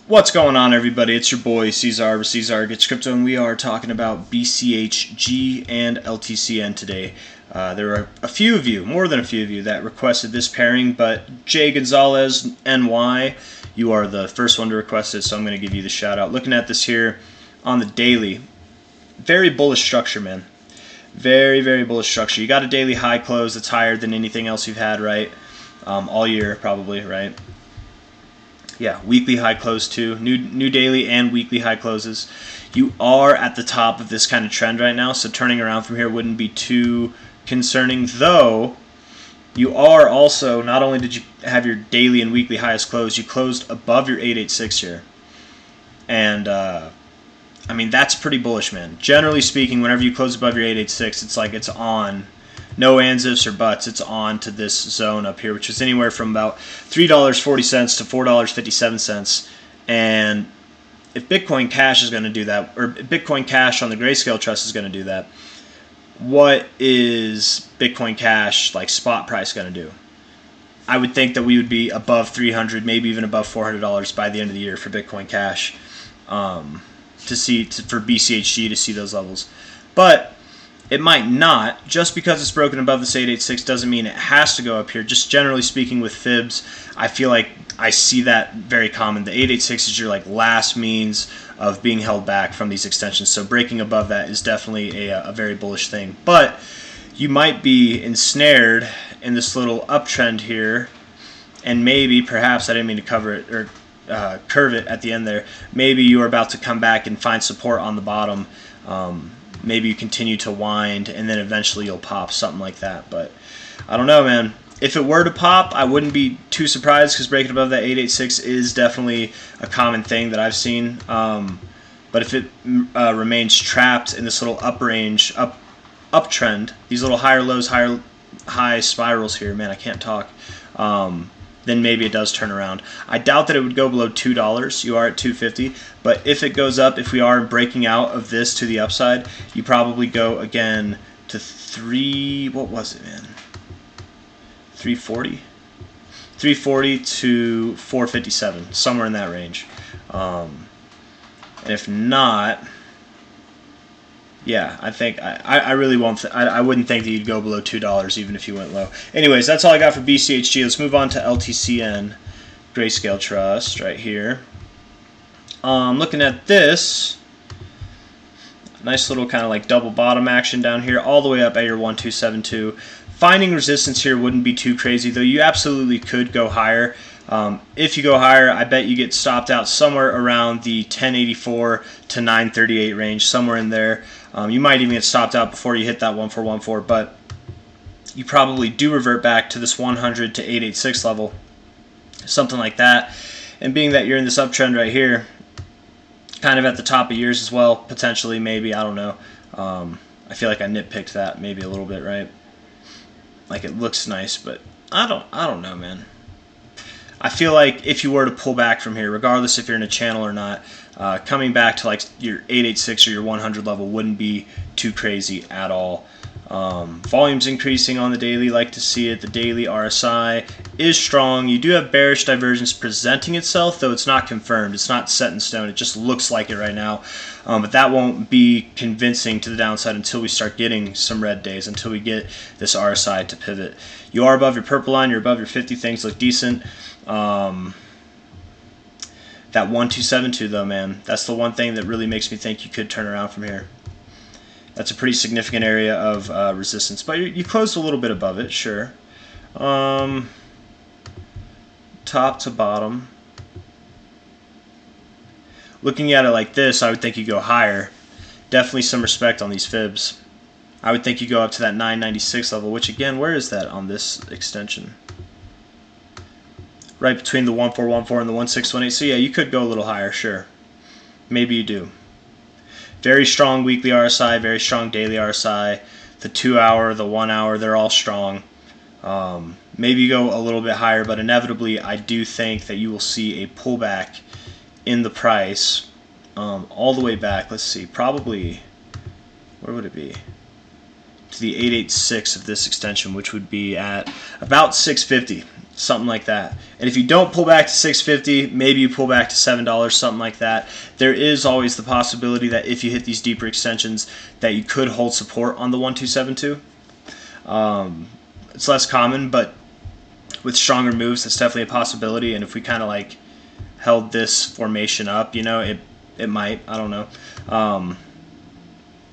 What's going on, everybody? It's your boy C-Zar with C-Zar Gets Crypto, and we are talking about BCHG and LTCN today. There were a few of you, more than a few of you, that requested this pairing, but Jay Gonzalez NY, you are the first one to request it, so I'm going to give you the shout out. Looking at this here on the daily, very bullish structure, man. Very, very bullish structure. You got a daily high close that's higher than anything else you've had, right? All year, probably, right? Yeah, weekly high close too. New daily and weekly high closes. You are at the top of this kind of trend right now, so turning around from here wouldn't be too concerning. Though, you are also, not only did you have your daily and weekly highest close, you closed above your 886 here. And, I mean, that's pretty bullish, man. Generally speaking, whenever you close above your 886, it's like it's on. No ands, ifs, or buts. It's on to this zone up here, which is anywhere from about $3.40 to $4.57. And if Bitcoin Cash is going to do that, or Bitcoin Cash on the Grayscale Trust is going to do that, what is Bitcoin Cash, like spot price, going to do? I would think that we would be above $300, maybe even above $400 by the end of the year for Bitcoin Cash, for BCHG to see those levels. But it might not. Just because it's broken above this 886 doesn't mean it has to go up here. Just generally speaking with fibs, I feel like I see that very common. The 886 is your like last means of being held back from these extensions. So breaking above that is definitely a very bullish thing. But you might be ensnared in this little uptrend here, and maybe, perhaps, I didn't mean to cover it or curve it at the end there. Maybe you are about to come back and find support on the bottom. Maybe you continue to wind, and then eventually you'll pop, something like that. But I don't know, man. If it were to pop, I wouldn't be too surprised, because breaking above that 886 is definitely a common thing that I've seen. But if it remains trapped in this little uptrend, these little higher lows, high spirals here, man, I can't talk, then maybe it does turn around. I doubt that it would go below $2. You are at $2.50, but if it goes up, if we are breaking out of this to the upside, you probably go again to what was it, man? 340? 340 to 457, somewhere in that range. And if not, yeah, I think I really won't. I wouldn't think that you'd go below $2 even if you went low. Anyways, that's all I got for BCHG. Let's move on to LTCN, Grayscale Trust, right here. Looking at this, nice little kind of like double bottom action down here, all the way up at your 1272. Finding resistance here wouldn't be too crazy, though. You absolutely could go higher. If you go higher, I bet you get stopped out somewhere around the 1084 to 938 range, somewhere in there. You might even get stopped out before you hit that 1414, but you probably do revert back to this 100 to 886 level, something like that. And being that you're in this uptrend right here, kind of at the top of yours as well, potentially, maybe, I don't know. I feel like I nitpicked that maybe a little bit, right? Like, it looks nice, but I don't know, man. I feel like if you were to pull back from here, regardless if you're in a channel or not, coming back to like your 886 or your 100 level wouldn't be too crazy at all. Volume's increasing on the daily, like to see it. The daily RSI is strong. You do have bearish divergence presenting itself, though it's not confirmed. It's not set in stone. It just looks like it right now. But that won't be convincing to the downside until we start getting some red days, until we get this RSI to pivot. You are above your purple line. You're above your 50. Things look decent. That 1272, though, man, that's the one thing that really makes me think you could turn around from here. That's a pretty significant area of resistance, but you closed a little bit above it, sure. Top to bottom. Looking at it like this, I would think you go higher. Definitely some respect on these fibs. I would think you go up to that 996 level, which again, where is that on this extension? Right between the 1414 and the 1618. So yeah, you could go a little higher, sure. Maybe you do. Very strong weekly RSI, very strong daily RSI. The 2 hour, the 1 hour, they're all strong. Maybe you go a little bit higher, but inevitably I do think that you will see a pullback in the price all the way back. Let's see, probably, where would it be? To the 886 of this extension, which would be at about 650. something like that. And if you don't pull back to $6.50, maybe you pull back to $7, something like that. There is always the possibility that if you hit these deeper extensions that you could hold support on the 1272. It's less common, but with stronger moves, that's definitely a possibility. And if we kind of like held this formation up, you know, it might, I don't know.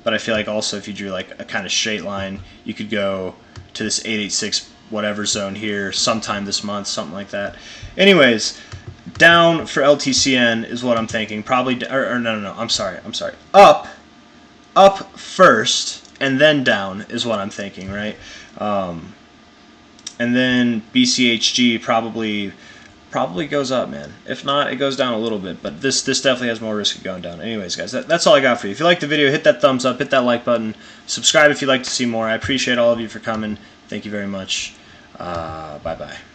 But I feel like also if you drew like a kind of straight line, you could go to this 886 whatever zone here sometime this month, something like that. Anyways, down for LTCN is what I'm thinking. Probably, or no, I'm sorry. Up first, and then down is what I'm thinking, right? And then BCHG probably goes up, man. If not, it goes down a little bit, but this definitely has more risk of going down. Anyways, guys, that's all I got for you. If you liked the video, hit that thumbs up, hit that like button, subscribe if you'd like to see more. I appreciate all of you for coming. Thank you very much. Bye-bye.